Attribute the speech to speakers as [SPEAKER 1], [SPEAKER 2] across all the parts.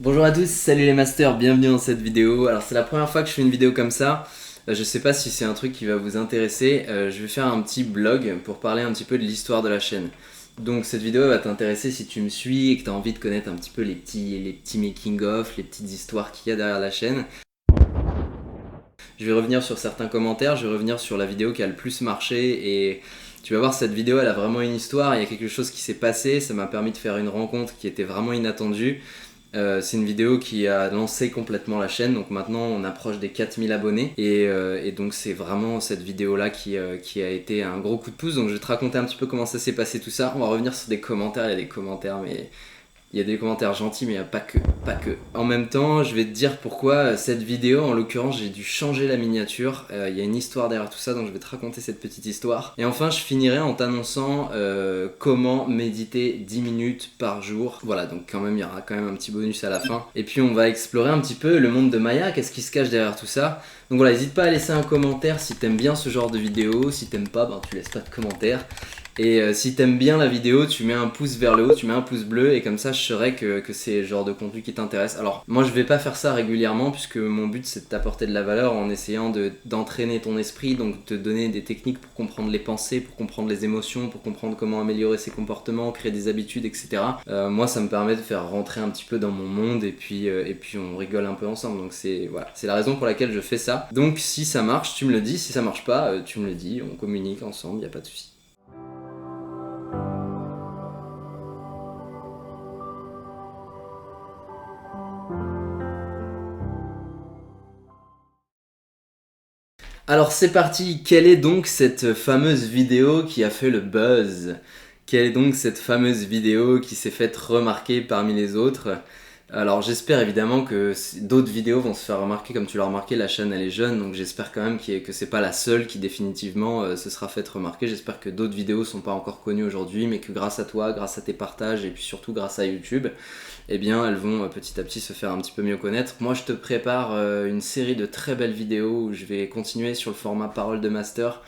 [SPEAKER 1] Bonjour à tous, salut les masters, bienvenue dans cette vidéo. Alors c'est la première fois que je fais une vidéo comme ça. Je sais pas si c'est un truc qui va vous intéresser. Je vais faire un petit blog pour parler un petit peu de l'histoire de la chaîne. Donc cette vidéo va t'intéresser si tu me suis et que tu as envie de connaître un petit peu les petits making of, les petites histoires qu'il y a derrière la chaîne. Je vais revenir sur certains commentaires, je vais revenir sur la vidéo qui a le plus marché et tu vas voir, cette vidéo elle a vraiment une histoire, il y a quelque chose qui s'est passé, ça m'a permis de faire une rencontre qui était vraiment inattendue. C'est une vidéo qui a lancé complètement la chaîne, donc maintenant on approche des 4000 abonnés et donc c'est vraiment cette vidéo là qui a été un gros coup de pouce. Donc je vais te raconter un petit peu comment ça s'est passé tout ça. On va revenir sur des commentaires, il y a des commentaires mais il y a des commentaires gentils, mais il n'y a pas que, pas que. En même temps, je vais te dire pourquoi cette vidéo, en l'occurrence, j'ai dû changer la miniature. Il y a une histoire derrière tout ça, donc je vais te raconter cette petite histoire. Et enfin, je finirai en t'annonçant comment méditer 10 minutes par jour. Voilà, donc quand même, il y aura quand même un petit bonus à la fin. Et puis, on va explorer un petit peu le monde de Maya, qu'est-ce qui se cache derrière tout ça. Donc voilà, n'hésite pas à laisser un commentaire si t'aimes bien ce genre de vidéo. Si t'aimes pas, ben, tu laisses pas de commentaire. Et si t'aimes bien la vidéo, tu mets un pouce vers le haut, tu mets un pouce bleu et comme ça je saurai que c'est le genre de contenu qui t'intéresse. Alors moi je vais pas faire ça régulièrement puisque mon but c'est de t'apporter de la valeur en essayant d'entraîner ton esprit, donc te donner des techniques pour comprendre les pensées, pour comprendre les émotions, pour comprendre comment améliorer ses comportements, créer des habitudes, etc. Moi ça me permet de faire rentrer un petit peu dans mon monde et puis on rigole un peu ensemble. Donc voilà, c'est la raison pour laquelle je fais ça. Donc si ça marche, tu me le dis, si ça marche pas, tu me le dis, on communique ensemble, y a pas de souci. Alors c'est parti, quelle est donc cette fameuse vidéo qui a fait le buzz? Quelle est donc cette fameuse vidéo qui s'est faite remarquer parmi les autres? Alors j'espère évidemment que d'autres vidéos vont se faire remarquer. Comme tu l'as remarqué, la chaîne elle est jeune, donc j'espère quand même que c'est pas la seule qui définitivement se sera faite remarquer. J'espère que d'autres vidéos sont pas encore connues aujourd'hui, mais que grâce à toi, grâce à tes partages et puis surtout grâce à YouTube, eh bien elles vont petit à petit se faire un petit peu mieux connaître. Moi je te prépare une série de très belles vidéos où je vais continuer sur le format Parole de Master.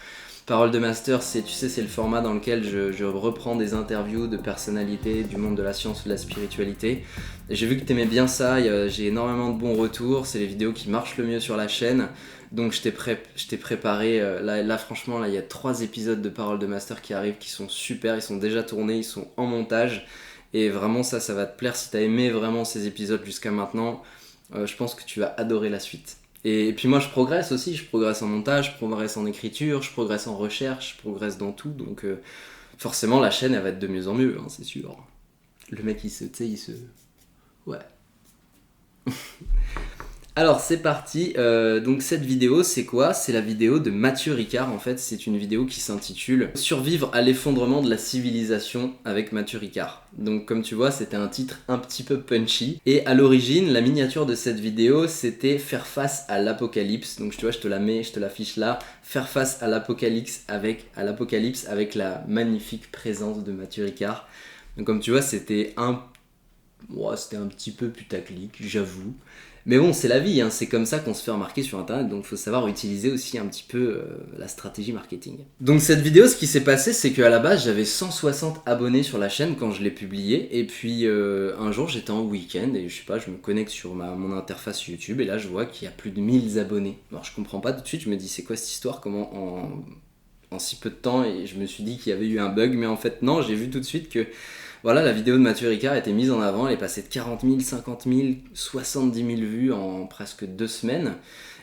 [SPEAKER 1] Parole de Master, c'est, tu sais, c'est le format dans lequel je reprends des interviews de personnalités du monde de la science ou de la spiritualité. Et j'ai vu que t'aimais bien ça, j'ai énormément de bons retours, c'est les vidéos qui marchent le mieux sur la chaîne. Donc je t'ai préparé, là franchement, là il y a 3 épisodes de Parole de Master qui arrivent, qui sont super, ils sont déjà tournés, ils sont en montage. Et vraiment ça va te plaire si t'as aimé vraiment ces épisodes jusqu'à maintenant. Je pense que tu vas adorer la suite. Et puis moi je progresse aussi, je progresse en montage, je progresse en écriture, je progresse en recherche, je progresse dans tout, donc forcément la chaîne elle va être de mieux en mieux, hein, c'est sûr. Le mec tu sais, il se... Ouais. Alors c'est parti, donc cette vidéo c'est quoi? C'est la vidéo de Mathieu Ricard en fait, c'est une vidéo qui s'intitule Survivre à l'effondrement de la civilisation avec Mathieu Ricard. Donc comme tu vois c'était un titre un petit peu punchy et à l'origine la miniature de cette vidéo c'était faire face à l'apocalypse. Donc tu vois je te la mets, je te l'affiche là, faire face à l'apocalypse avec la magnifique présence de Mathieu Ricard. Donc comme tu vois c'était c'était un petit peu putaclic, j'avoue. Mais bon, c'est la vie, hein, c'est comme ça qu'on se fait remarquer sur internet, donc il faut savoir utiliser aussi un petit peu la stratégie marketing. Donc cette vidéo, ce qui s'est passé, c'est qu'à la base, j'avais 160 abonnés sur la chaîne quand je l'ai publiée, et puis un jour, j'étais en week-end, et je sais pas, je me connecte sur mon interface YouTube, et là, je vois qu'il y a plus de 1000 abonnés. Alors je comprends pas tout de suite, je me dis, c'est quoi cette histoire, comment en si peu de temps, et je me suis dit qu'il y avait eu un bug, mais en fait non, j'ai vu tout de suite que voilà, la vidéo de Mathieu Ricard a été mise en avant, elle est passée de 40 000, 50 000, 70 000 vues en presque 2 semaines.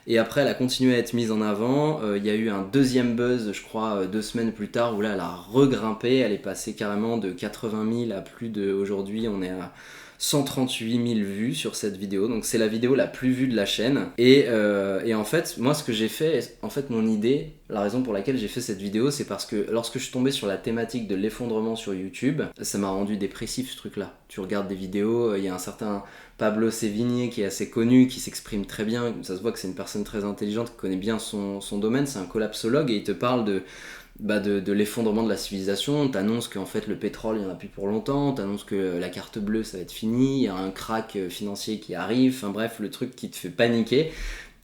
[SPEAKER 1] Et après, elle a continué à être mise en avant. Il y a eu un deuxième buzz, je crois, 2 semaines plus tard, où là, elle a regrimpé. Elle est passée carrément de 80 000 à plus de... Aujourd'hui, on est à 138 000 vues sur cette vidéo. Donc c'est la vidéo la plus vue de la chaîne. Et en fait, moi, ce que j'ai fait, en fait, mon idée, la raison pour laquelle j'ai fait cette vidéo, c'est parce que lorsque je suis tombé sur la thématique de l'effondrement sur YouTube, ça m'a rendu dépressif ce truc-là. Tu regardes des vidéos, il y a un certain Pablo Sévigné qui est assez connu, qui s'exprime très bien, ça se voit que c'est une personne très intelligente, qui connaît bien son domaine, c'est un collapsologue et il te parle de l'effondrement de la civilisation. T'annonces qu'en fait le pétrole il n'y en a plus pour longtemps, t'annonces que la carte bleue ça va être fini, il y a un crack financier qui arrive, enfin bref, le truc qui te fait paniquer.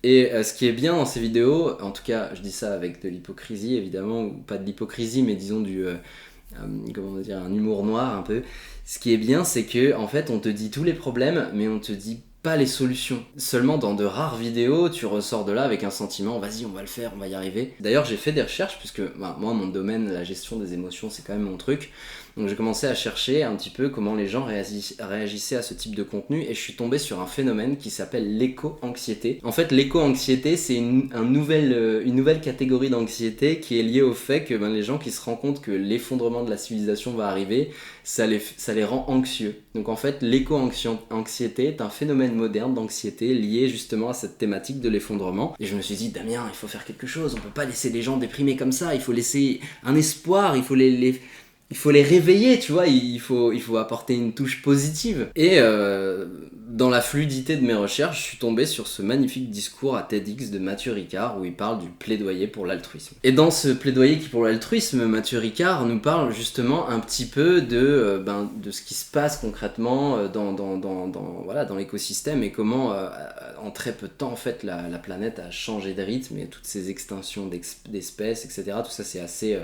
[SPEAKER 1] Et ce qui est bien dans ces vidéos, en tout cas je dis ça avec de l'hypocrisie évidemment, ou pas de l'hypocrisie mais disons comment dire, un humour noir un peu, Ce qui est bien, c'est que en fait, on te dit tous les problèmes, mais on te dit pas les solutions. Seulement dans de rares vidéos, tu ressors de là avec un sentiment, vas-y, on va le faire, on va y arriver. D'ailleurs, j'ai fait des recherches, puisque moi, mon domaine, la gestion des émotions, c'est quand même mon truc. Donc j'ai commencé à chercher un petit peu comment les gens réagissaient à ce type de contenu, et je suis tombé sur un phénomène qui s'appelle l'éco-anxiété. En fait, l'éco-anxiété, c'est une nouvelle catégorie d'anxiété qui est liée au fait que les gens qui se rendent compte que l'effondrement de la civilisation va arriver, ça les rend anxieux. Donc en fait, l'éco-anxiété est un phénomène moderne d'anxiété lié justement à cette thématique de l'effondrement. Et je me suis dit, Damien, il faut faire quelque chose, on peut pas laisser les gens déprimés comme ça, il faut laisser un espoir, il faut les réveiller, tu vois, il faut apporter une touche positive. Et dans la fluidité de mes recherches, je suis tombé sur ce magnifique discours à TEDx de Matthieu Ricard où il parle du plaidoyer pour l'altruisme. Et dans ce plaidoyer pour l'altruisme, Matthieu Ricard nous parle justement un petit peu de ce qui se passe concrètement dans l'écosystème et comment en très peu de temps en fait la planète a changé de rythme et toutes ces extinctions d'espèces, etc. Tout ça c'est assez...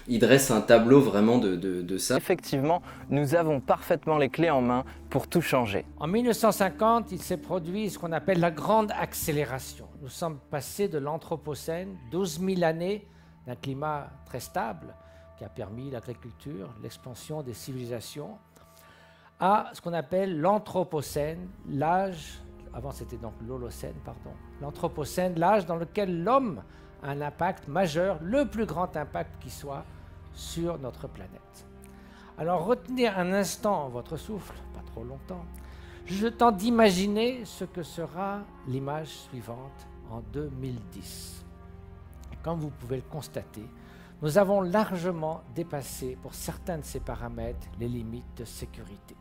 [SPEAKER 1] il dresse un tableau vraiment de ça.
[SPEAKER 2] Effectivement, nous avons parfaitement les clés en main pour tout changer.
[SPEAKER 3] En 1950, il s'est produit ce qu'on appelle la grande accélération. Nous sommes passés de l'Anthropocène, 12 000 années d'un climat très stable qui a permis l'agriculture, l'expansion des civilisations, à ce qu'on appelle l'Anthropocène, l'âge, avant c'était donc l'Holocène, pardon, l'Anthropocène, l'âge dans lequel l'homme a un impact majeur, le plus grand impact qui soit, sur notre planète. Alors retenez un instant votre souffle, pas trop longtemps, je tente d'imaginer ce que sera l'image suivante en 2010. Et comme vous pouvez le constater, nous avons largement dépassé pour certains de ces paramètres les limites de sécurité.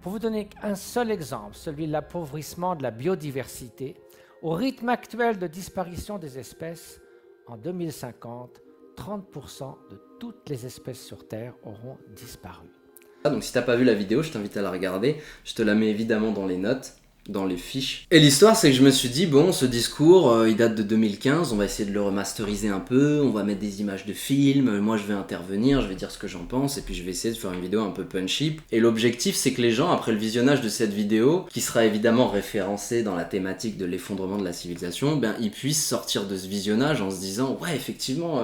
[SPEAKER 3] Pour vous donner un seul exemple, celui de l'appauvrissement de la biodiversité, au rythme actuel de disparition des espèces, en 2050, 30% de toutes les espèces sur Terre auront disparu.
[SPEAKER 1] Donc si t'as pas vu la vidéo, je t'invite à la regarder. Je te la mets évidemment dans les notes, dans les fiches. Et l'histoire, c'est que je me suis dit, bon, ce discours, il date de 2015, on va essayer de le remasteriser un peu, on va mettre des images de films, moi je vais intervenir, je vais dire ce que j'en pense, et puis je vais essayer de faire une vidéo un peu punchy. Et l'objectif, c'est que les gens, après le visionnage de cette vidéo, qui sera évidemment référencée dans la thématique de l'effondrement de la civilisation, ils puissent sortir de ce visionnage en se disant, ouais, effectivement...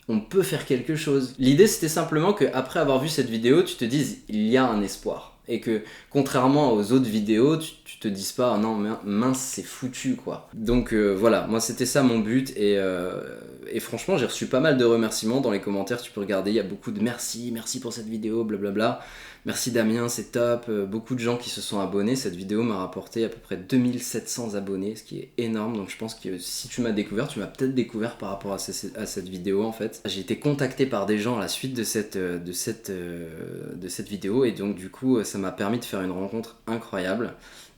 [SPEAKER 1] on peut faire quelque chose. L'idée c'était simplement qu'après avoir vu cette vidéo, tu te dises il y a un espoir. Et que contrairement aux autres vidéos, tu te dises pas non mince c'est foutu quoi. Donc voilà, moi c'était ça mon but et franchement j'ai reçu pas mal de remerciements dans les commentaires, tu peux regarder, il y a beaucoup de merci pour cette vidéo, blablabla. Merci Damien, c'est top. Beaucoup de gens qui se sont abonnés. Cette vidéo m'a rapporté à peu près 2700 abonnés, ce qui est énorme. Donc je pense que si tu m'as découvert, tu m'as peut-être découvert par rapport à cette vidéo en fait. J'ai été contacté par des gens à la suite de cette vidéo et donc du coup ça m'a permis de faire une rencontre incroyable.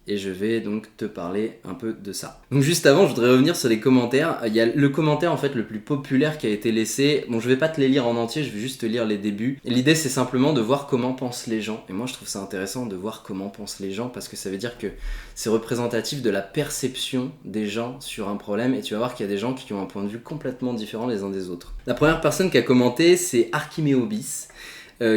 [SPEAKER 1] Et je vais donc te parler un peu de ça. Donc juste avant, je voudrais revenir sur les commentaires. Il y a le commentaire en fait le plus populaire qui a été laissé. Bon, je vais pas te les lire en entier, je vais juste te lire les débuts. Et l'idée c'est simplement de voir comment pensent les gens. Et moi je trouve ça intéressant de voir comment pensent les gens parce que ça veut dire que c'est représentatif de la perception des gens sur un problème. Et tu vas voir qu'il y a des gens qui ont un point de vue complètement différent les uns des autres. La première personne qui a commenté c'est Archiméobis.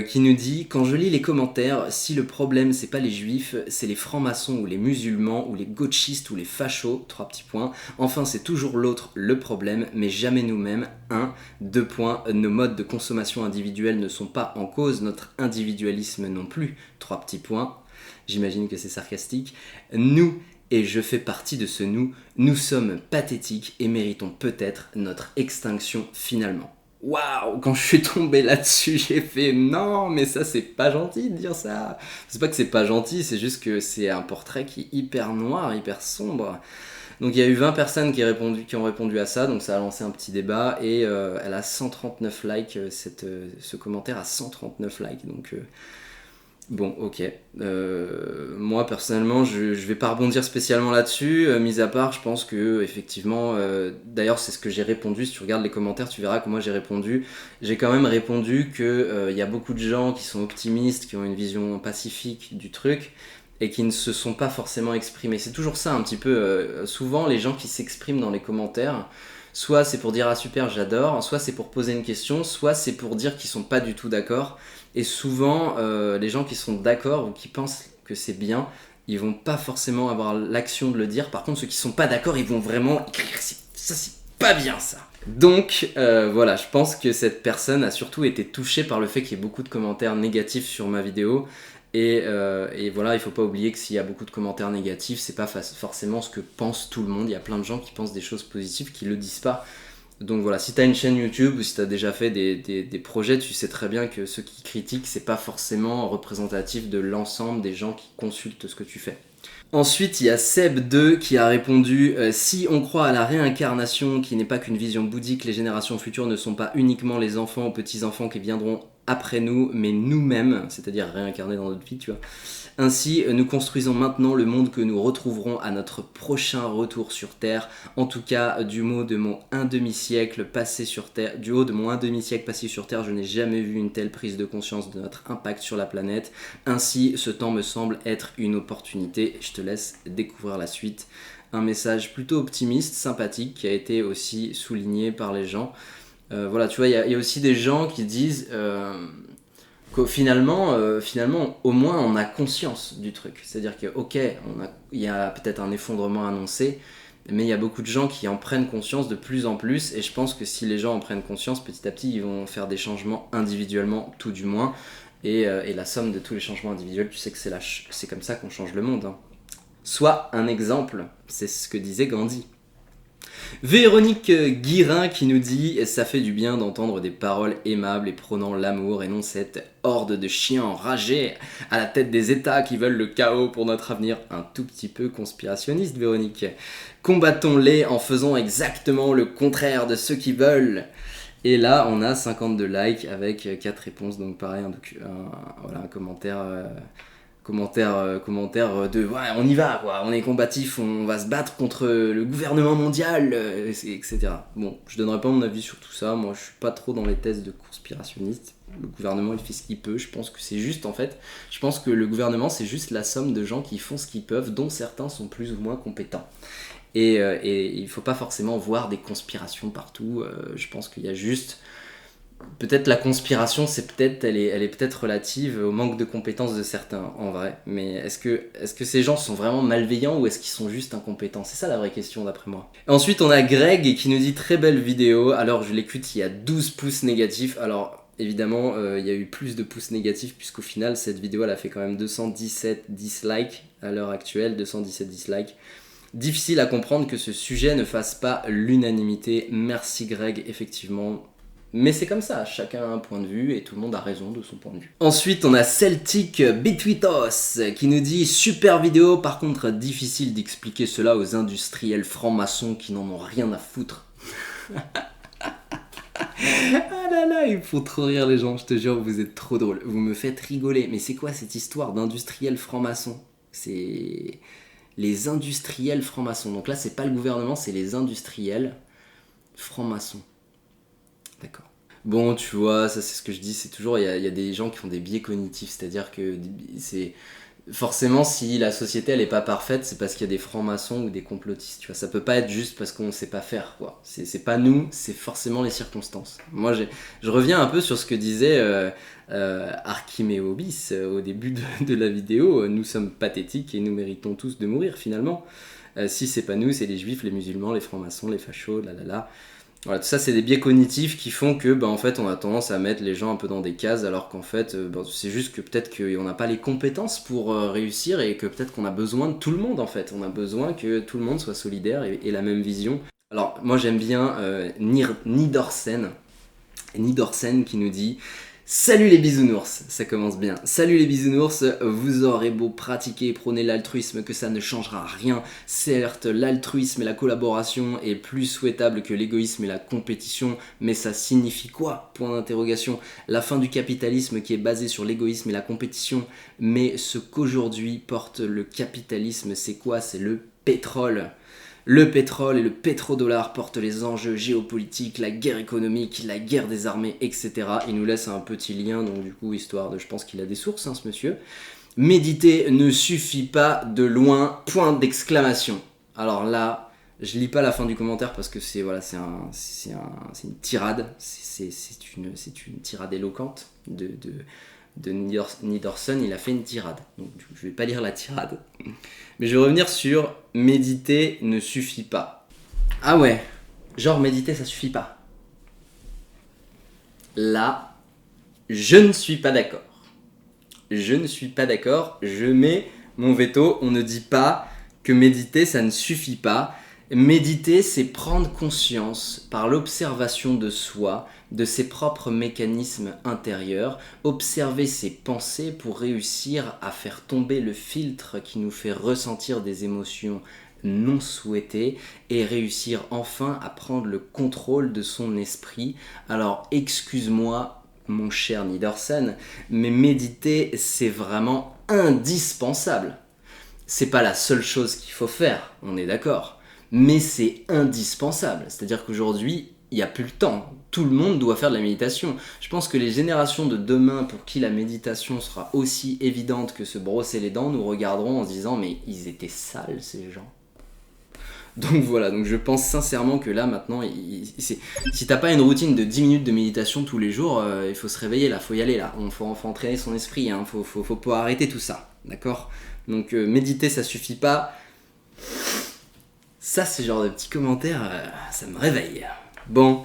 [SPEAKER 1] Qui nous dit « Quand je lis les commentaires, si le problème c'est pas les juifs, c'est les francs-maçons ou les musulmans ou les gauchistes ou les fachos, 3 petits points. Enfin c'est toujours l'autre le problème, mais jamais nous-mêmes. 1, 2 points. Nos modes de consommation individuels ne sont pas en cause, notre individualisme non plus, 3 petits points. J'imagine que c'est sarcastique. Nous, et je fais partie de ce nous, nous sommes pathétiques et méritons peut-être notre extinction finalement. » Waouh, quand je suis tombé là-dessus, j'ai fait non, mais ça c'est pas gentil de dire ça. C'est pas que c'est pas gentil, c'est juste que c'est un portrait qui est hyper noir, hyper sombre. Donc il y a eu 20 personnes qui ont répondu à ça, donc ça a lancé un petit débat et elle a 139 likes, ce commentaire a 139 likes, donc bon, ok. Moi, personnellement, je vais pas rebondir spécialement là-dessus, mis à part, je pense que, effectivement, d'ailleurs, c'est ce que j'ai répondu. Si tu regardes les commentaires, tu verras que moi j'ai répondu. J'ai quand même répondu que y a beaucoup de gens qui sont optimistes, qui ont une vision pacifique du truc, et qui ne se sont pas forcément exprimés. C'est toujours ça, un petit peu. Souvent, les gens qui s'expriment dans les commentaires, Soit c'est pour dire ah super j'adore, soit c'est pour poser une question, soit c'est pour dire qu'ils sont pas du tout d'accord. Et souvent les gens qui sont d'accord ou qui pensent que c'est bien, ils vont pas forcément avoir l'action de le dire. Par contre ceux qui sont pas d'accord, ils vont vraiment écrire ça c'est pas bien ça. Donc voilà, je pense que cette personne a surtout été touchée par le fait qu'il y ait beaucoup de commentaires négatifs sur ma vidéo. Et voilà, il faut pas oublier que s'il y a beaucoup de commentaires négatifs, c'est pas forcément ce que pense tout le monde. Il y a plein de gens qui pensent des choses positives qui le disent pas. Donc voilà, si tu as une chaîne YouTube ou si tu as déjà fait des projets, tu sais très bien que ceux qui critiquent, c'est pas forcément représentatif de l'ensemble des gens qui consultent ce que tu fais. Ensuite, il y a Seb2 qui a répondu si on croit à la réincarnation, qui n'est pas qu'une vision bouddhique, les générations futures ne sont pas uniquement les enfants ou petits-enfants qui viendront après nous, mais nous-mêmes, c'est-à-dire réincarnés dans notre vie, tu vois. Ainsi, nous construisons maintenant le monde que nous retrouverons à notre prochain retour sur Terre. En tout cas, du haut de mon un demi-siècle passé sur Terre, je n'ai jamais vu une telle prise de conscience de notre impact sur la planète. Ainsi, ce temps me semble être une opportunité. Je te laisse découvrir la suite. Un message plutôt optimiste, sympathique, qui a été aussi souligné par les gens. Voilà, tu vois, il y a aussi des gens qui disent que finalement, au moins on a conscience du truc. C'est-à-dire que, ok, il y a peut-être un effondrement annoncé, mais il y a beaucoup de gens qui en prennent conscience de plus en plus, et je pense que si les gens en prennent conscience, petit à petit, ils vont faire des changements individuellement, tout du moins, et la somme de tous les changements individuels, tu sais que c'est comme ça qu'on change le monde. Hein. Soit un exemple, c'est ce que disait Gandhi. Véronique Guirin qui nous dit « Ça fait du bien d'entendre des paroles aimables et prônant l'amour et non cette horde de chiens enragés à la tête des États qui veulent le chaos pour notre avenir. » Un tout petit peu conspirationniste, Véronique. « Combattons-les en faisant exactement le contraire de ceux qui veulent. » Et là, on a 52 likes avec 4 réponses. Donc pareil, un commentaire... Commentaire de ouais, on y va quoi, on est combatif, on va se battre contre le gouvernement mondial, etc. Bon, je donnerai pas mon avis sur tout ça, moi je suis pas trop dans les thèses de conspirationniste. Le gouvernement il fait ce qu'il peut, je pense que c'est juste en fait, je pense que le gouvernement c'est juste la somme de gens qui font ce qu'ils peuvent, dont certains sont plus ou moins compétents. Et il faut pas forcément voir des conspirations partout, je pense qu'il y a juste... Peut-être la conspiration, elle est peut-être relative au manque de compétences de certains, en vrai. Mais est-ce que ces gens sont vraiment malveillants ou est-ce qu'ils sont juste incompétents? C'est ça la vraie question d'après moi. Ensuite, on a Greg qui nous dit très belle vidéo. Alors, je l'écoute, il y a 12 pouces négatifs. Alors, évidemment, il y a eu plus de pouces négatifs puisqu'au final, cette vidéo, elle a fait quand même 217 dislikes à l'heure actuelle. 217 dislikes. Difficile à comprendre que ce sujet ne fasse pas l'unanimité. Merci Greg, effectivement. Mais c'est comme ça, chacun a un point de vue et tout le monde a raison de son point de vue. Ensuite, on a Celtic Bitwitos qui nous dit « Super vidéo, par contre difficile d'expliquer cela aux industriels francs-maçons qui n'en ont rien à foutre. » Ah là là, ils me font trop rire les gens, je te jure, vous êtes trop drôles. Vous me faites rigoler. Mais c'est quoi cette histoire d'industriels francs-maçons? C'est les industriels francs-maçons. Donc là, c'est pas le gouvernement, c'est les industriels francs-maçons. D'accord. Bon, tu vois, ça c'est ce que je dis, c'est toujours, il y a des gens qui ont des biais cognitifs, c'est-à-dire que c'est... Forcément, si la société elle est pas parfaite, c'est parce qu'il y a des francs-maçons ou des complotistes, tu vois. Ça peut pas être juste parce qu'on sait pas faire, quoi. C'est pas nous, c'est forcément les circonstances. Moi, je reviens un peu sur ce que disait Archiméobis au début de la vidéo. Nous sommes pathétiques et nous méritons tous de mourir, finalement. Si c'est pas nous, c'est les juifs, les musulmans, les francs-maçons, les fachos, là. Voilà, tout ça c'est des biais cognitifs qui font que en fait on a tendance à mettre les gens un peu dans des cases alors qu'en fait c'est juste que peut-être qu'on n'a pas les compétences pour réussir et que peut-être qu'on a besoin de tout le monde en fait. On a besoin que tout le monde soit solidaire et la même vision. Alors moi j'aime bien Nidorsen qui nous dit Salut les bisounours, ça commence bien. Salut les bisounours, vous aurez beau pratiquer et prôner l'altruisme que ça ne changera rien. Certes, l'altruisme et la collaboration est plus souhaitable que l'égoïsme et la compétition, mais ça signifie quoi? Point d'interrogation. La fin du capitalisme qui est basé sur l'égoïsme et la compétition, mais ce qu'aujourd'hui porte le capitalisme, c'est quoi? C'est le pétrole. Le pétrole et le pétrodollar portent les enjeux géopolitiques, la guerre économique, la guerre des armées, etc. Il nous laisse un petit lien, donc du coup, histoire de... Je pense qu'il a des sources, hein, ce monsieur. Méditer ne suffit pas de loin, point d'exclamation. Alors là, Je lis pas la fin du commentaire parce que c'est voilà, c'est une tirade, c'est une tirade éloquente de Niederson, il a fait une tirade. Donc je vais pas lire la tirade. Mais je vais revenir sur méditer ne suffit pas. Ah ouais, genre méditer ça suffit pas. Là, je ne suis pas d'accord. Je ne suis pas d'accord, je mets mon veto, on ne dit pas que méditer ça ne suffit pas. Méditer, c'est prendre conscience par l'observation de soi, de ses propres mécanismes intérieurs, observer ses pensées pour réussir à faire tomber le filtre qui nous fait ressentir des émotions non souhaitées et réussir enfin à prendre le contrôle de son esprit. Alors excuse-moi mon cher Niederson, mais méditer c'est vraiment indispensable. C'est pas la seule chose qu'il faut faire, on est d'accord. Mais c'est indispensable. C'est-à-dire qu'aujourd'hui, il n'y a plus le temps. Tout le monde doit faire de la méditation. Je pense que les générations de demain pour qui la méditation sera aussi évidente que se brosser les dents nous regarderont en se disant mais ils étaient sales ces gens. Donc voilà, donc je pense sincèrement que là maintenant, si t'as pas une routine de 10 minutes de méditation tous les jours, il faut se réveiller là, faut y aller là, faut entraîner son esprit, hein, faut pouvoir arrêter tout ça, d'accord? Donc méditer ça suffit pas. Ça, c'est genre de petits commentaires, ça me réveille. Bon,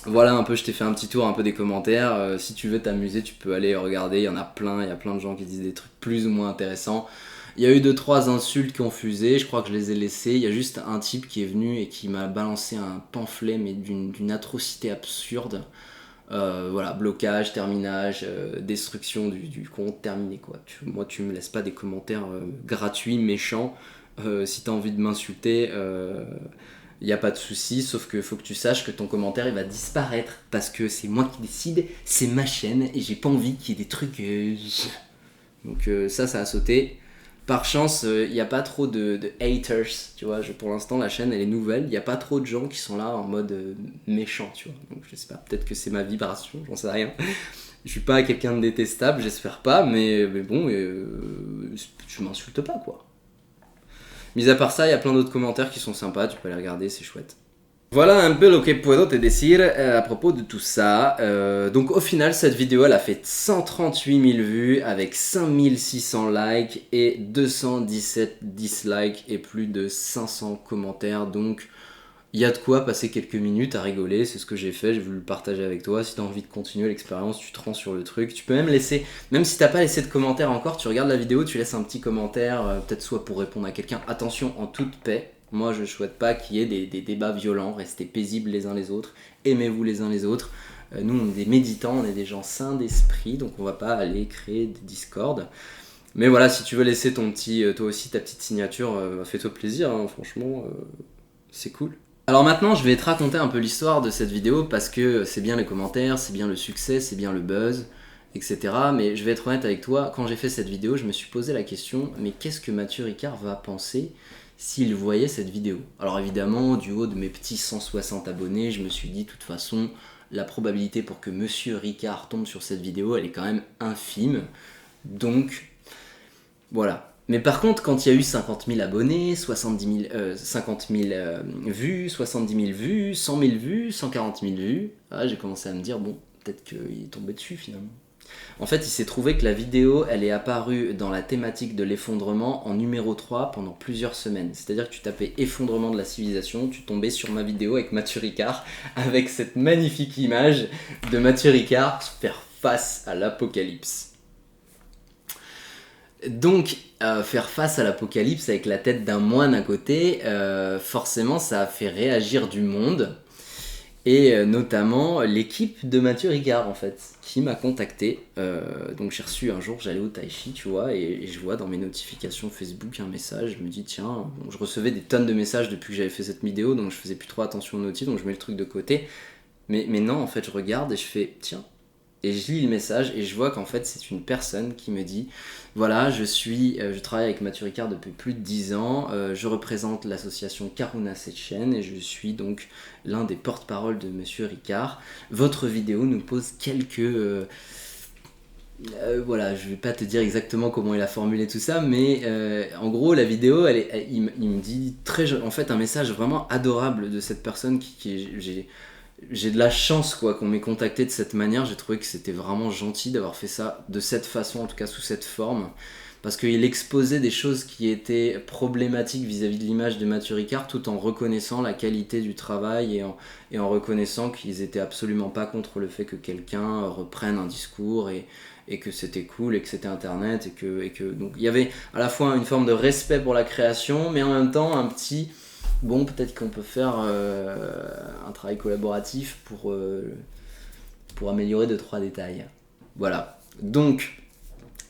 [SPEAKER 1] voilà un peu, je t'ai fait un petit tour un peu des commentaires. Si tu veux t'amuser, tu peux aller regarder, il y en a plein, il y a plein de gens qui disent des trucs plus ou moins intéressants. Il y a eu 2-3 insultes qui ont fusé, je crois que je les ai laissées. Il y a juste un type qui est venu et qui m'a balancé un pamphlet, mais d'une atrocité absurde. Voilà, blocage, terminage, destruction du compte, terminé quoi. Moi, tu me laisses pas des commentaires gratuits, méchants. Si t'as envie de m'insulter, y a pas de souci, sauf que faut que tu saches que ton commentaire il va disparaître parce que c'est moi qui décide, c'est ma chaîne et j'ai pas envie qu'il y ait des trucs. Donc ça a sauté. Par chance, il n'y a pas trop de haters, tu vois. Pour l'instant, la chaîne elle est nouvelle, il n'y a pas trop de gens qui sont là en mode méchant, tu vois. Donc je sais pas, peut-être que c'est ma vibration, j'en sais rien. Je suis pas quelqu'un de détestable, j'espère pas, mais bon, tu m'insultes pas quoi. Mis à part ça, il y a plein d'autres commentaires qui sont sympas, tu peux aller regarder, c'est chouette. Voilà un peu lo que puedo te decir à propos de tout ça. Donc au final, cette vidéo, elle a fait 138 000 vues avec 5600 likes et 217 dislikes et plus de 500 commentaires. Donc il y a de quoi passer quelques minutes à rigoler, c'est ce que j'ai fait, j'ai voulu le partager avec toi. Si tu as envie de continuer l'expérience, tu te rends sur le truc. Tu peux même laisser, même si t'as pas laissé de commentaire encore, tu regardes la vidéo, tu laisses un petit commentaire, peut-être soit pour répondre à quelqu'un. Attention, en toute paix, moi je souhaite pas qu'il y ait des débats violents, restez paisibles les uns les autres, aimez-vous les uns les autres. Nous on est des méditants, on est des gens sains d'esprit, donc on va pas aller créer des discordes. Mais voilà, si tu veux laisser ton petit, toi aussi ta petite signature, fais-toi plaisir, hein, franchement, c'est cool. Alors maintenant, je vais te raconter un peu l'histoire de cette vidéo parce que c'est bien les commentaires, c'est bien le succès, c'est bien le buzz, etc. Mais je vais être honnête avec toi, quand j'ai fait cette vidéo, je me suis posé la question, mais qu'est-ce que Mathieu Ricard va penser s'il voyait cette vidéo? Alors évidemment, du haut de mes petits 160 abonnés, je me suis dit, de toute façon, la probabilité pour que Monsieur Ricard tombe sur cette vidéo, elle est quand même infime. Donc, voilà. Mais par contre, quand il y a eu 50 000 abonnés, 50 000 vues, 70 000 vues, 100 000 vues, 140 000 vues, j'ai commencé à me dire, bon, peut-être qu'il est tombé dessus finalement. En fait, il s'est trouvé que la vidéo, elle est apparue dans la thématique de l'effondrement en numéro 3 pendant plusieurs semaines. C'est-à-dire que tu tapais effondrement de la civilisation, tu tombais sur ma vidéo avec Mathieu Ricard, avec cette magnifique image de Mathieu Ricard faire face à l'apocalypse. Donc, faire face à l'apocalypse avec la tête d'un moine à côté, forcément ça a fait réagir du monde, et notamment l'équipe de Mathieu Ricard en fait, qui m'a contacté. Donc j'ai reçu un jour, j'allais au Tai Chi, tu vois, et je vois dans mes notifications Facebook un message, je me dis tiens, bon, je recevais des tonnes de messages depuis que j'avais fait cette vidéo, donc je faisais plus trop attention aux notifs, donc je mets le truc de côté, mais non, en fait je regarde et je fais tiens. Et je lis le message et je vois qu'en fait c'est une personne qui me dit voilà, je travaille avec Mathieu Ricard depuis plus de 10 ans, je représente l'association Karuna Sechen et je suis donc l'un des porte-parole de Monsieur Ricard. Votre vidéo nous pose quelques Voilà, je vais pas te dire exactement comment il a formulé tout ça, mais en gros, la vidéo, il me dit en fait un message vraiment adorable de cette personne j'ai de la chance quoi qu'on m'ait contacté de cette manière. J'ai trouvé que c'était vraiment gentil d'avoir fait ça de cette façon, en tout cas sous cette forme, parce qu'il exposait des choses qui étaient problématiques vis-à-vis de l'image de Mathieu Ricard, tout en reconnaissant la qualité du travail et en reconnaissant qu'ils étaient absolument pas contre le fait que quelqu'un reprenne un discours et que c'était cool et que c'était internet et que donc il y avait à la fois une forme de respect pour la création, mais en même temps un petit bon, peut-être qu'on peut faire un travail collaboratif pour améliorer 2-3 détails. Voilà. Donc,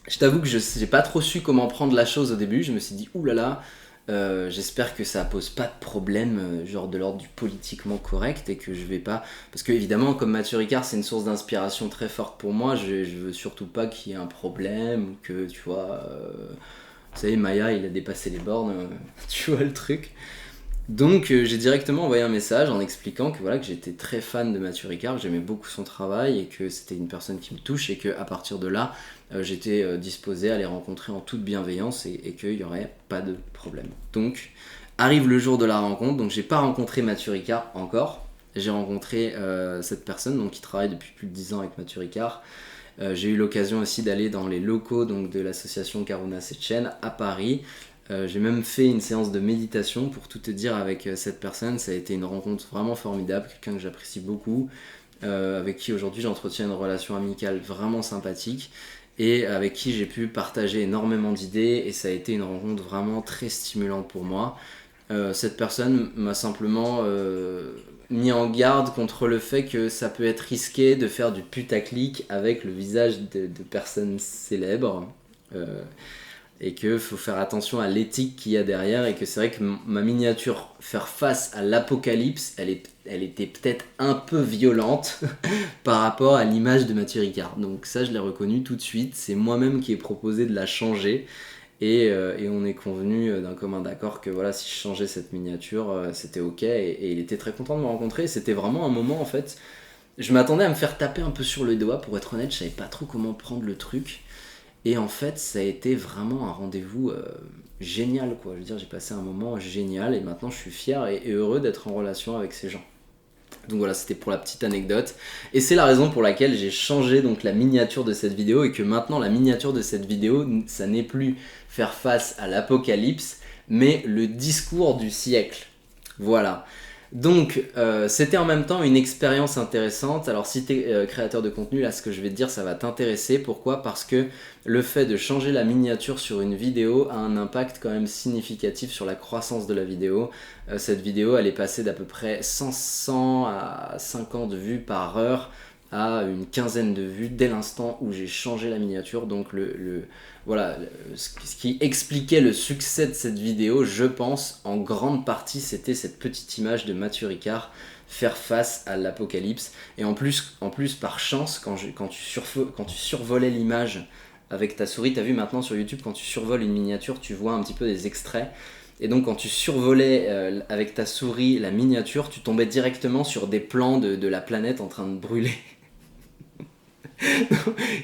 [SPEAKER 1] je t'avoue que je n'ai pas trop su comment prendre la chose au début. Je me suis dit, oulala, j'espère que ça pose pas de problème, genre de l'ordre du politiquement correct, et que je vais pas... Parce que évidemment, comme Mathieu Ricard, c'est une source d'inspiration très forte pour moi, je veux surtout pas qu'il y ait un problème, ou que, tu vois... vous savez, Maya, il a dépassé les bornes, tu vois le truc. Donc j'ai directement envoyé un message en expliquant que voilà que j'étais très fan de Mathieu Ricard, que j'aimais beaucoup son travail et que c'était une personne qui me touche et qu'à partir de là j'étais disposé à les rencontrer en toute bienveillance et qu'il n'y aurait pas de problème. Donc arrive le jour de la rencontre, donc j'ai pas rencontré Mathieu Ricard encore, j'ai rencontré cette personne donc, qui travaille depuis plus de 10 ans avec Mathieu Ricard. J'ai eu l'occasion aussi d'aller dans les locaux donc, de l'association Karuna Setchen à Paris. J'ai même fait une séance de méditation pour tout te dire avec cette personne. Ça a été une rencontre vraiment formidable, quelqu'un que j'apprécie beaucoup, avec qui aujourd'hui j'entretiens une relation amicale vraiment sympathique et avec qui j'ai pu partager énormément d'idées et ça a été une rencontre vraiment très stimulante pour moi. Cette personne m'a simplement mis en garde contre le fait que ça peut être risqué de faire du putaclic avec le visage de personnes célèbres. Et qu'il faut faire attention à l'éthique qu'il y a derrière et que c'est vrai que ma miniature faire face à l'apocalypse, elle était peut-être un peu violente par rapport à l'image de Mathieu Ricard. Donc ça je l'ai reconnu tout de suite, c'est moi-même qui ai proposé de la changer et on est convenu d'un commun d'accord que voilà, si je changeais cette miniature c'était ok et il était très content de me rencontrer. C'était vraiment un moment en fait, je m'attendais à me faire taper un peu sur le doigt, pour être honnête je savais pas trop comment prendre le truc. Et en fait, ça a été vraiment un rendez-vous génial, quoi. Je veux dire, j'ai passé un moment génial et maintenant je suis fier et heureux d'être en relation avec ces gens. Donc voilà, c'était pour la petite anecdote. Et c'est la raison pour laquelle j'ai changé donc la miniature de cette vidéo et que maintenant la miniature de cette vidéo, ça n'est plus faire face à l'apocalypse, mais le discours du siècle. Voilà. Donc c'était en même temps une expérience intéressante. Alors si tu es créateur de contenu, là ce que je vais te dire ça va t'intéresser. Pourquoi ? Parce que le fait de changer la miniature sur une vidéo a un impact quand même significatif sur la croissance de la vidéo. Cette vidéo elle est passée d'à peu près 100 à 50 vues par heure à une quinzaine de vues dès l'instant où j'ai changé la miniature. Donc voilà, ce qui expliquait le succès de cette vidéo, je pense, en grande partie, c'était cette petite image de Mathieu Ricard faire face à l'apocalypse. Et en plus par chance, quand tu survolais l'image avec ta souris, t'as vu maintenant sur YouTube, quand tu survoles une miniature, tu vois un petit peu des extraits. Et donc quand tu survolais avec ta souris la miniature, tu tombais directement sur des plans de la planète en train de brûler.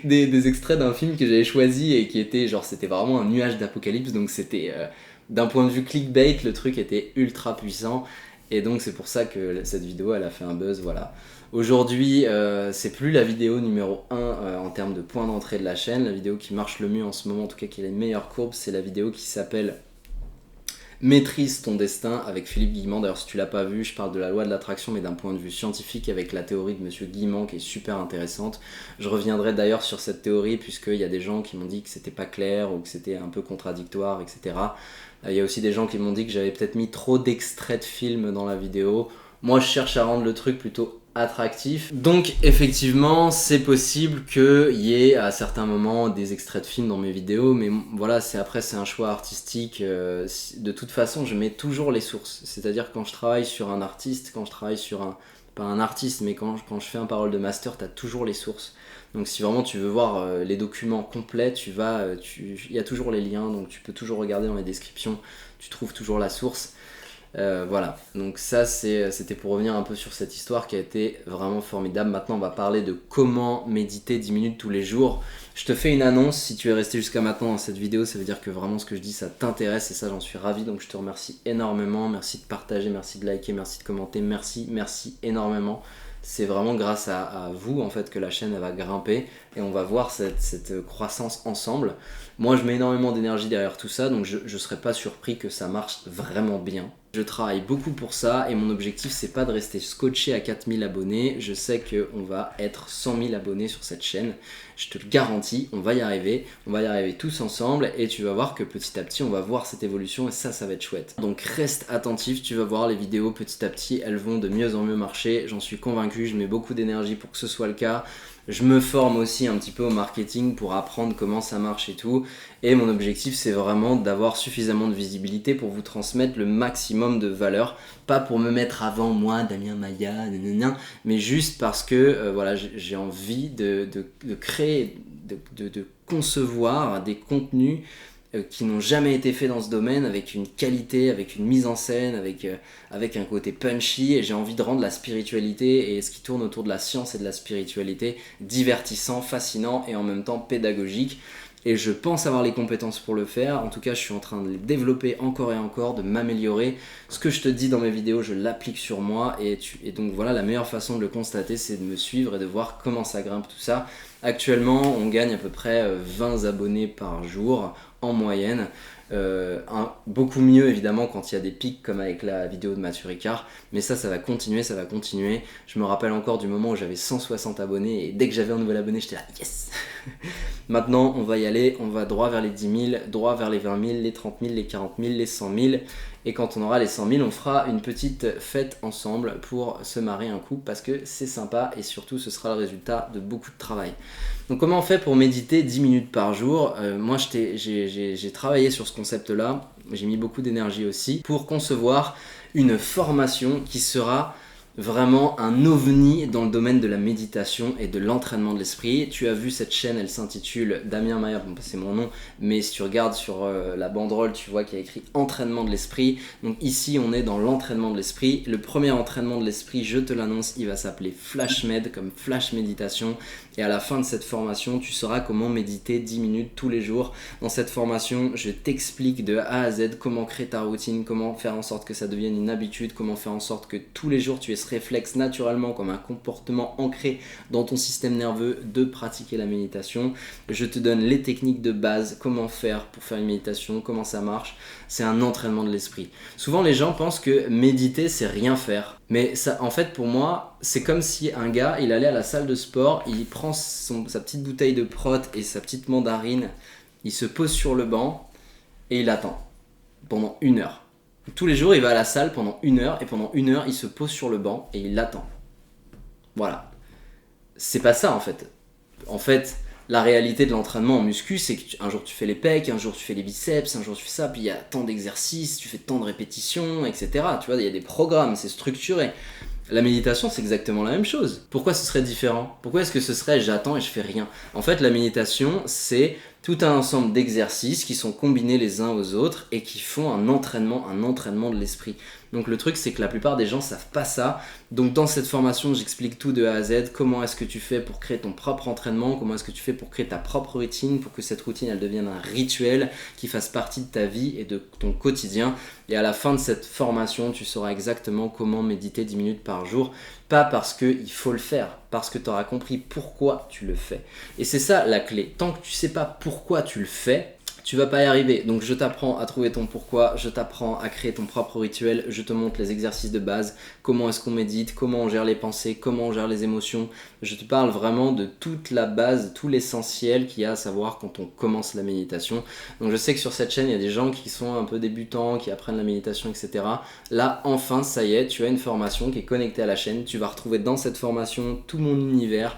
[SPEAKER 1] des extraits d'un film que j'avais choisi et qui était genre c'était vraiment un nuage d'apocalypse, donc c'était d'un point de vue clickbait le truc était ultra puissant et donc c'est pour ça que cette vidéo elle a fait un buzz. Voilà, aujourd'hui c'est plus la vidéo numéro 1 en termes de point d'entrée de la chaîne. La vidéo qui marche le mieux en ce moment, en tout cas qui a les meilleures courbes, c'est la vidéo qui s'appelle Maîtrise ton destin avec Philippe Guillemant. D'ailleurs si tu l'as pas vu, je parle de la loi de l'attraction mais d'un point de vue scientifique avec la théorie de monsieur Guillemant qui est super intéressante. Je reviendrai d'ailleurs sur cette théorie puisqu'il y a des gens qui m'ont dit que c'était pas clair ou que c'était un peu contradictoire, etc. Il y a aussi des gens qui m'ont dit que j'avais peut-être mis trop d'extraits de films dans la vidéo. Moi je cherche à rendre le truc plutôt attractif. Donc effectivement c'est possible qu'il y ait à certains moments des extraits de films dans mes vidéos, mais voilà, c'est un choix artistique. De toute façon je mets toujours les sources, c'est-à-dire quand je travaille sur un artiste, quand je travaille sur pas un artiste, mais quand je fais un parole de master, t'as toujours les sources. Donc si vraiment tu veux voir les documents complets, il y a toujours les liens, donc tu peux toujours regarder dans les descriptions, tu trouves toujours la source. Voilà, donc ça c'était pour revenir un peu sur cette histoire qui a été vraiment formidable. Maintenant on va parler de comment méditer 10 minutes tous les jours. Je te fais une annonce, si tu es resté jusqu'à maintenant dans cette vidéo, ça veut dire que vraiment ce que je dis ça t'intéresse et ça j'en suis ravi, donc je te remercie énormément. Merci de partager, merci de liker, merci de commenter, merci énormément. C'est vraiment grâce à vous en fait que la chaîne elle va grimper et on va voir cette croissance ensemble. Moi je mets énormément d'énergie derrière tout ça, donc je ne serais pas surpris que ça marche vraiment bien. Je travaille beaucoup pour ça et mon objectif c'est pas de rester scotché à 4000 abonnés. Je sais qu'on va être 100 000 abonnés sur cette chaîne. Je te le garantis, on va y arriver tous ensemble et tu vas voir que petit à petit on va voir cette évolution et ça va être chouette. Donc reste attentif, tu vas voir les vidéos petit à petit, elles vont de mieux en mieux marcher, j'en suis convaincu, je mets beaucoup d'énergie pour que ce soit le cas. Je me forme aussi un petit peu au marketing pour apprendre comment ça marche et tout. Et mon objectif, c'est vraiment d'avoir suffisamment de visibilité pour vous transmettre le maximum de valeur. Pas pour me mettre avant moi, Damien Maya, mais juste parce que voilà, j'ai envie de créer, de concevoir des contenus qui n'ont jamais été faits dans ce domaine, avec une qualité, avec une mise en scène, avec un côté punchy, et j'ai envie de rendre la spiritualité et ce qui tourne autour de la science et de la spiritualité divertissant, fascinant et en même temps pédagogique. Et je pense avoir les compétences pour le faire. En tout cas, je suis en train de les développer encore et encore, de m'améliorer. Ce que je te dis dans mes vidéos, je l'applique sur moi. Et donc voilà, la meilleure façon de le constater, c'est de me suivre et de voir comment ça grimpe tout ça. Actuellement, on gagne à peu près 20 abonnés par jour en moyenne. Beaucoup mieux évidemment quand il y a des pics comme avec la vidéo de Mathieu Ricard, mais ça va continuer, je me rappelle encore du moment où j'avais 160 abonnés et dès que j'avais un nouvel abonné j'étais là yes. Maintenant on va y aller, on va droit vers les 10 000, droit vers les 20 000, les 30 000, les 40 000, les 100 000 et quand on aura les 100 000 on fera une petite fête ensemble pour se marrer un coup parce que c'est sympa et surtout ce sera le résultat de beaucoup de travail. Donc comment on fait pour méditer 10 minutes par jour? Moi j'ai travaillé sur ce concept là, j'ai mis beaucoup d'énergie aussi pour concevoir une formation qui sera vraiment un ovni dans le domaine de la méditation et de l'entraînement de l'esprit. Tu as vu cette chaîne, elle s'intitule Damien Maya, bon c'est mon nom, mais si tu regardes sur la banderole, tu vois qu'il y a écrit entraînement de l'esprit. Donc ici on est dans l'entraînement de l'esprit. Le premier entraînement de l'esprit, je te l'annonce, il va s'appeler Flash Med, comme Flash Méditation. Et à la fin de cette formation, tu sauras comment méditer 10 minutes tous les jours. Dans cette formation, je t'explique de A à Z comment créer ta routine, comment faire en sorte que ça devienne une habitude, comment faire en sorte que tous les jours tu aies ce réflexe naturellement comme un comportement ancré dans ton système nerveux de pratiquer la méditation. Je te donne les techniques de base, comment faire pour faire une méditation, comment ça marche. C'est un entraînement de l'esprit. Souvent les gens pensent que méditer c'est rien faire. Mais ça, en fait pour moi, c'est comme si un gars, il allait à la salle de sport, il prend sa petite bouteille de prot et sa petite mandarine, il se pose sur le banc et il attend pendant 1 heure. Tous les jours, il va à la salle pendant 1 heure et pendant 1 heure, il se pose sur le banc et il l'attend. Voilà. C'est pas ça en fait. En fait, la réalité de l'entraînement en muscu, c'est qu'un jour tu fais les pecs, un jour tu fais les biceps, un jour tu fais ça, puis il y a tant d'exercices, tu fais tant de répétitions, etc. Tu vois, il y a des programmes, c'est structuré. La méditation, c'est exactement la même chose. Pourquoi ce serait différent? Pourquoi est-ce que ce serait j'attends et je fais rien? En fait, la méditation, c'est tout un ensemble d'exercices qui sont combinés les uns aux autres et qui font un entraînement de l'esprit. Donc le truc, c'est que la plupart des gens savent pas ça. Donc dans cette formation, j'explique tout de A à Z. Comment est-ce que tu fais pour créer ton propre entraînement? Comment est-ce que tu fais pour créer ta propre routine? Pour que cette routine, elle devienne un rituel qui fasse partie de ta vie et de ton quotidien. Et à la fin de cette formation, tu sauras exactement comment méditer 10 minutes par jour. Pas parce qu'il faut le faire, parce que tu auras compris pourquoi tu le fais. Et c'est ça la clé. Tant que tu sais pas pourquoi tu le fais, tu vas pas y arriver. Donc je t'apprends à trouver ton pourquoi, je t'apprends à créer ton propre rituel, je te montre les exercices de base, comment est-ce qu'on médite, comment on gère les pensées, comment on gère les émotions. Je te parle vraiment de toute la base, tout l'essentiel qu'il y a à savoir quand on commence la méditation. Donc je sais que sur cette chaîne, il y a des gens qui sont un peu débutants, qui apprennent la méditation, etc. Là, enfin, ça y est, tu as une formation qui est connectée à la chaîne. Tu vas retrouver dans cette formation tout mon univers.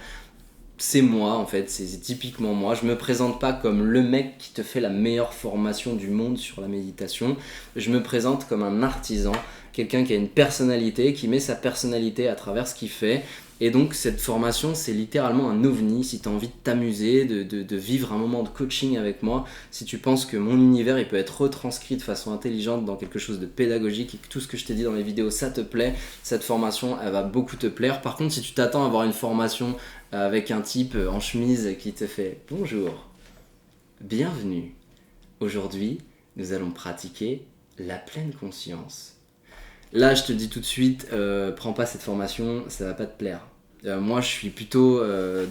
[SPEAKER 1] C'est moi en fait, c'est typiquement moi. Je me présente pas comme le mec qui te fait la meilleure formation du monde sur la méditation. Je me présente comme un artisan, quelqu'un qui a une personnalité, qui met sa personnalité à travers ce qu'il fait Et donc cette formation, c'est littéralement un ovni. Si tu as envie de t'amuser, de vivre un moment de coaching avec moi, si tu penses que mon univers il peut être retranscrit de façon intelligente dans quelque chose de pédagogique et que tout ce que je t'ai dit dans les vidéos ça te plaît, cette formation elle va beaucoup te plaire. Par contre, si tu t'attends à avoir une formation avec un type en chemise qui te fait « Bonjour, bienvenue, aujourd'hui nous allons pratiquer la pleine conscience ». Là, je te dis tout de suite, prends pas cette formation, ça va pas te plaire. Moi, je suis plutôt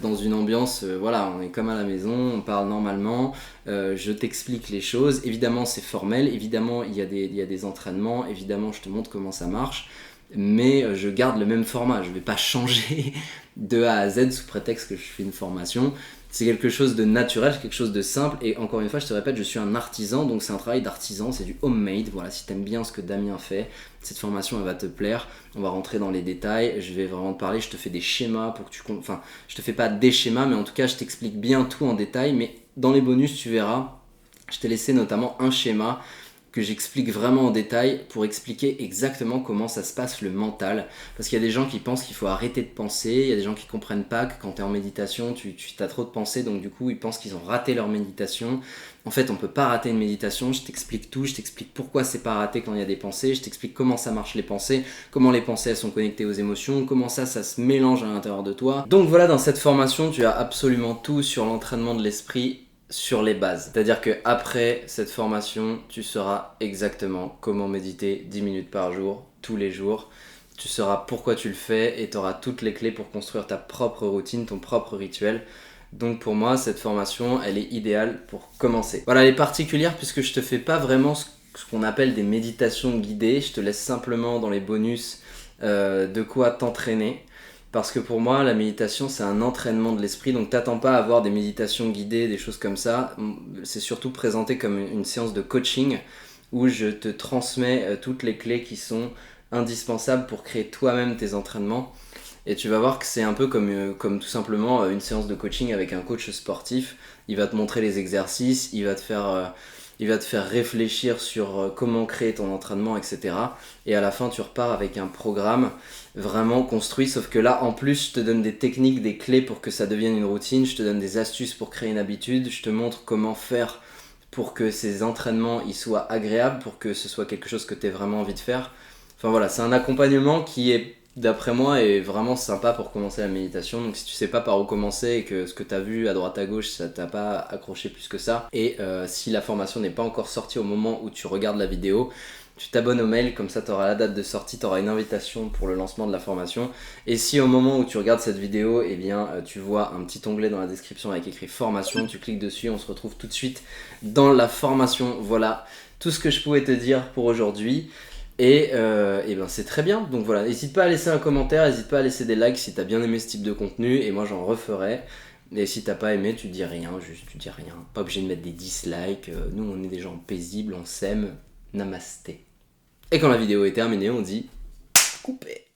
[SPEAKER 1] dans une ambiance, voilà, on est comme à la maison, on parle normalement, je t'explique les choses. Évidemment, c'est formel, évidemment, il y a des entraînements, évidemment, je te montre comment ça marche, mais je garde le même format. Je vais pas changer de A à Z sous prétexte que je fais une formation. C'est quelque chose de naturel, c'est quelque chose de simple, et encore une fois je te répète, je suis un artisan, donc c'est un travail d'artisan, c'est du homemade. Voilà, si t'aimes bien ce que Damien fait, cette formation elle va te plaire. On va rentrer dans les détails, je vais vraiment te parler, je te fais des schémas pour que tu... Enfin, je te fais pas des schémas, mais en tout cas je t'explique bien tout en détail, mais dans les bonus tu verras, je t'ai laissé notamment un schéma que j'explique vraiment en détail pour expliquer exactement comment ça se passe le mental. Parce qu'il y a des gens qui pensent qu'il faut arrêter de penser, il y a des gens qui comprennent pas que quand tu es en méditation, tu as trop de pensées, donc du coup ils pensent qu'ils ont raté leur méditation. En fait, on peut pas rater une méditation, je t'explique tout, je t'explique pourquoi c'est pas raté quand il y a des pensées, je t'explique comment ça marche les pensées, comment les pensées elles sont connectées aux émotions, comment ça se mélange à l'intérieur de toi. Donc voilà, dans cette formation, tu as absolument tout sur l'entraînement de l'esprit, sur les bases. C'est-à-dire que après cette formation, tu sauras exactement comment méditer 10 minutes par jour, tous les jours. Tu sauras pourquoi tu le fais et tu auras toutes les clés pour construire ta propre routine, ton propre rituel. Donc pour moi, cette formation, elle est idéale pour commencer. Voilà, elle est particulière puisque je te fais pas vraiment ce qu'on appelle des méditations guidées. Je te laisse simplement dans les bonus de quoi t'entraîner. Parce que pour moi, la méditation, c'est un entraînement de l'esprit. Donc, t'attends pas à avoir des méditations guidées, des choses comme ça. C'est surtout présenté comme une séance de coaching où je te transmets toutes les clés qui sont indispensables pour créer toi-même tes entraînements. Et tu vas voir que c'est un peu comme tout simplement une séance de coaching avec un coach sportif. Il va te montrer les exercices, il va te faire réfléchir sur comment créer ton entraînement, etc. Et à la fin, tu repars avec un programme vraiment construit, sauf que là, en plus, je te donne des techniques, des clés pour que ça devienne une routine, je te donne des astuces pour créer une habitude, je te montre comment faire pour que ces entraînements ils soient agréables, pour que ce soit quelque chose que tu aies vraiment envie de faire. Enfin voilà, c'est un accompagnement qui est, d'après moi, est vraiment sympa pour commencer la méditation. Donc si tu sais pas par où commencer et que ce que tu as vu à droite à gauche ça t'a pas accroché plus que ça, et si la formation n'est pas encore sortie au moment où tu regardes la vidéo, tu t'abonnes au mail, comme ça tu auras la date de sortie, tu auras une invitation pour le lancement de la formation. Et si au moment où tu regardes cette vidéo, eh bien, tu vois un petit onglet dans la description avec écrit formation, tu cliques dessus, on se retrouve tout de suite dans la formation. Voilà tout ce que je pouvais te dire pour aujourd'hui. Et ben c'est très bien, donc voilà, n'hésite pas à laisser un commentaire, n'hésite pas à laisser des likes si t'as bien aimé ce type de contenu, et moi j'en referai. Et si t'as pas aimé, tu dis rien, juste tu dis rien, pas obligé de mettre des dislikes, nous on est des gens paisibles, on s'aime, namasté. Et quand la vidéo est terminée, on dit coupé.